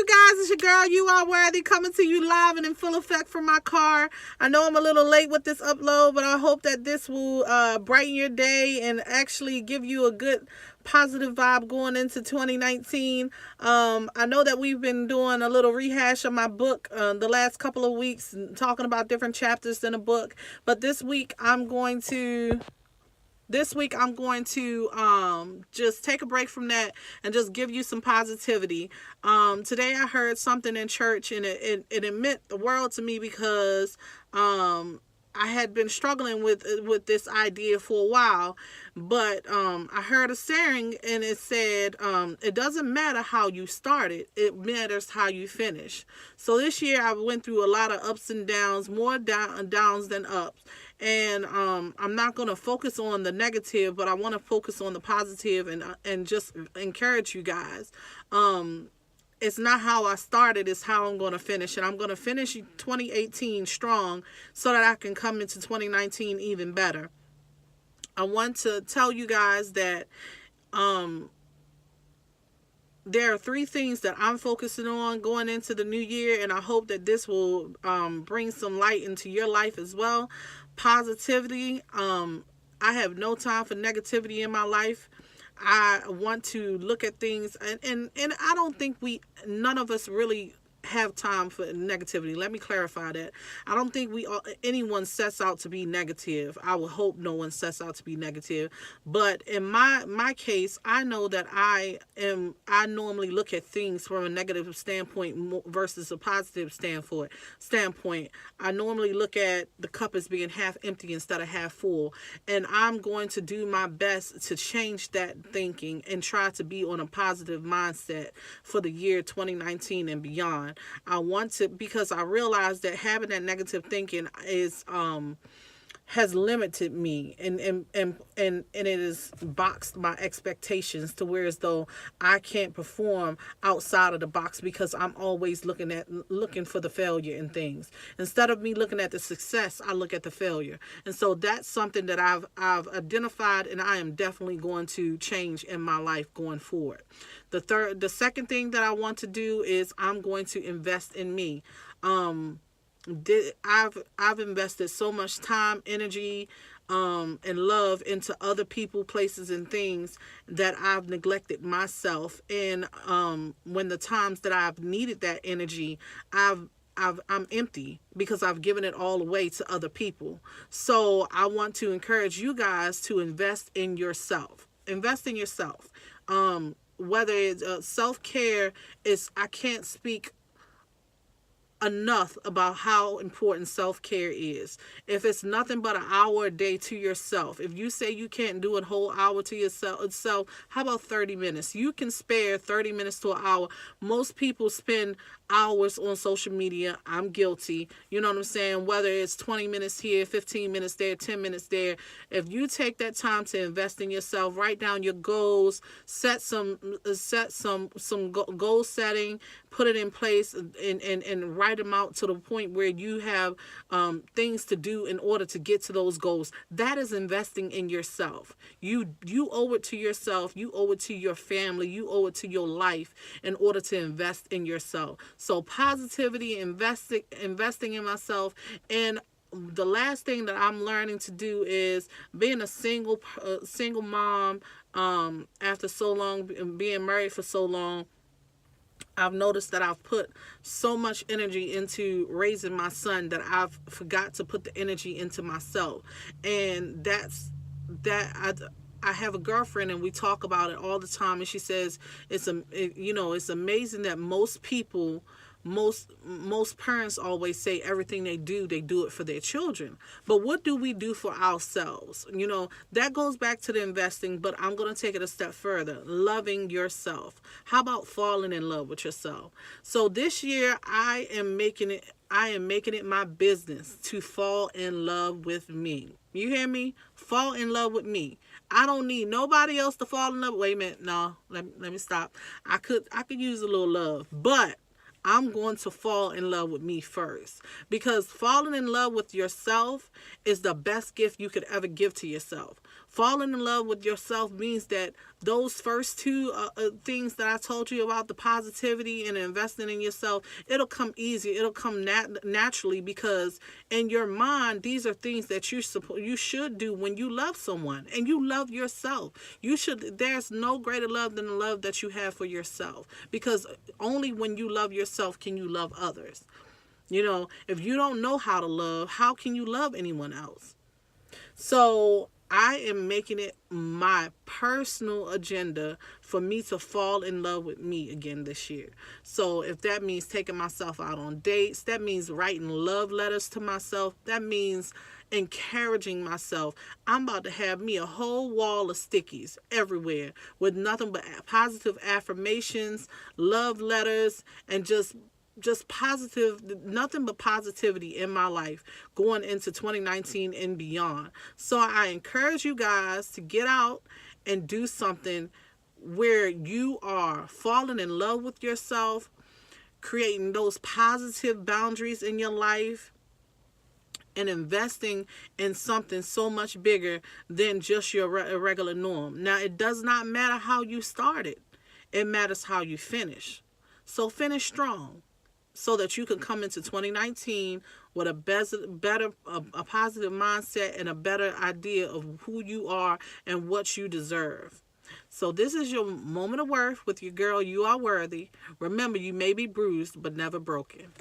guys, it's your girl, You Are Worthy, coming to you live and in full effect from my car. I know I'm a little late with this upload, but I hope that this will brighten your day and actually give you a good positive vibe going into 2019. I know that we've been doing a little rehash of my book the last couple of weeks, talking about different chapters in the book, but this week I'm going to just take a break from that and just give you some positivity. Today I heard something in church, and it meant the world to me because I had been struggling with this idea for a while. But I heard a saying, and it said, it doesn't matter how you started, it matters how you finish. So this year I went through a lot of ups and downs, more downs than ups. And I'm not going to focus on the negative, but I want to focus on the positive and just encourage you guys. It's not how I started, it's how I'm going to finish. And I'm going to finish 2018 strong so that I can come into 2019 even better. I want to tell you guys that there are 3 things that I'm focusing on going into the new year, and I hope that this will bring some light into your life as well. Positivity. I have no time for negativity in my life. I want to look at things, and I don't think none of us really have time for negativity. Let me clarify that. I don't think anyone sets out to be negative. I would hope no one sets out to be negative. But in my case, I know that I normally look at things from a negative standpoint versus a positive standpoint. I normally look at the cup as being half empty instead of half full. And I'm going to do my best to change that thinking and try to be on a positive mindset for the year 2019 and beyond. I want to, because I realize that having that negative thinking has limited me and it has boxed my expectations to where as though I can't perform outside of the box because I'm always looking for the failure in things. Instead of me looking at the success, I look at the failure. And so that's something that I've identified, and I am definitely going to change in my life going forward. The second thing that I want to do is I'm going to invest in me. I've invested so much time, energy, and love into other people, places, and things that I've neglected myself. And when the times that I've needed that energy, I'm empty because I've given it all away to other people. So I want to encourage you guys to invest in yourself. Invest in yourself. Whether it's self-care, I can't speak enough about how important self-care is. If it's nothing but an hour a day to yourself, if you say you can't do a whole hour to yourself, how about 30 minutes? You can spare 30 minutes to an hour. Most people spend hours on social media. I'm guilty. You know what I'm saying? Whether it's 20 minutes here, 15 minutes there, 10 minutes there. If you take that time to invest in yourself, write down your goals, set some goal setting, put it in place, and write them out to the point where you have things to do in order to get to those goals. That is investing in yourself. You owe it to yourself. You owe it to your family. You owe it to your life in order to invest in yourself. So positivity, investing in myself. And the last thing that I'm learning to do is being a single mom after so long, being married for so long. I've noticed that I've put so much energy into raising my son that I've forgot to put the energy into myself. And I have a girlfriend, and we talk about it all the time, and she says it's amazing that most parents always say everything they do it for their children. But what do we do for ourselves? That goes back to the investing, but I'm going to take it a step further. Loving yourself. How about falling in love with yourself? So this year I am making it my business to fall in love with me. You hear me? Fall in love with me. I don't need nobody else to fall in love. Wait a minute. No, let me stop. I could use a little love, but I'm going to fall in love with me first, because falling in love with yourself is the best gift you could ever give to yourself. Falling in love with yourself means that those first two things that I told you about, the positivity and investing in yourself, it'll come easy. It'll come naturally, because in your mind, these are things that you should do when you love someone and you love yourself. There's no greater love than the love that you have for yourself, because only when you love yourself can you love others. If you don't know how to love, how can you love anyone else? So I am making it my personal agenda for me to fall in love with me again this year. So if that means taking myself out on dates, that means writing love letters to myself, that means encouraging myself. I'm about to have me a whole wall of stickies everywhere with nothing but positive affirmations, love letters, and just positive, nothing but positivity in my life going into 2019 and beyond. So I encourage you guys to get out and do something where you are falling in love with yourself, creating those positive boundaries in your life, and investing in something so much bigger than just your regular norm. Now, it does not matter how you started. It matters how you finish. So finish strong, so that you can come into 2019 with a positive mindset and a better idea of who you are and what you deserve. So this is your moment of worth with your girl. You are worthy. Remember, you may be bruised, but never broken.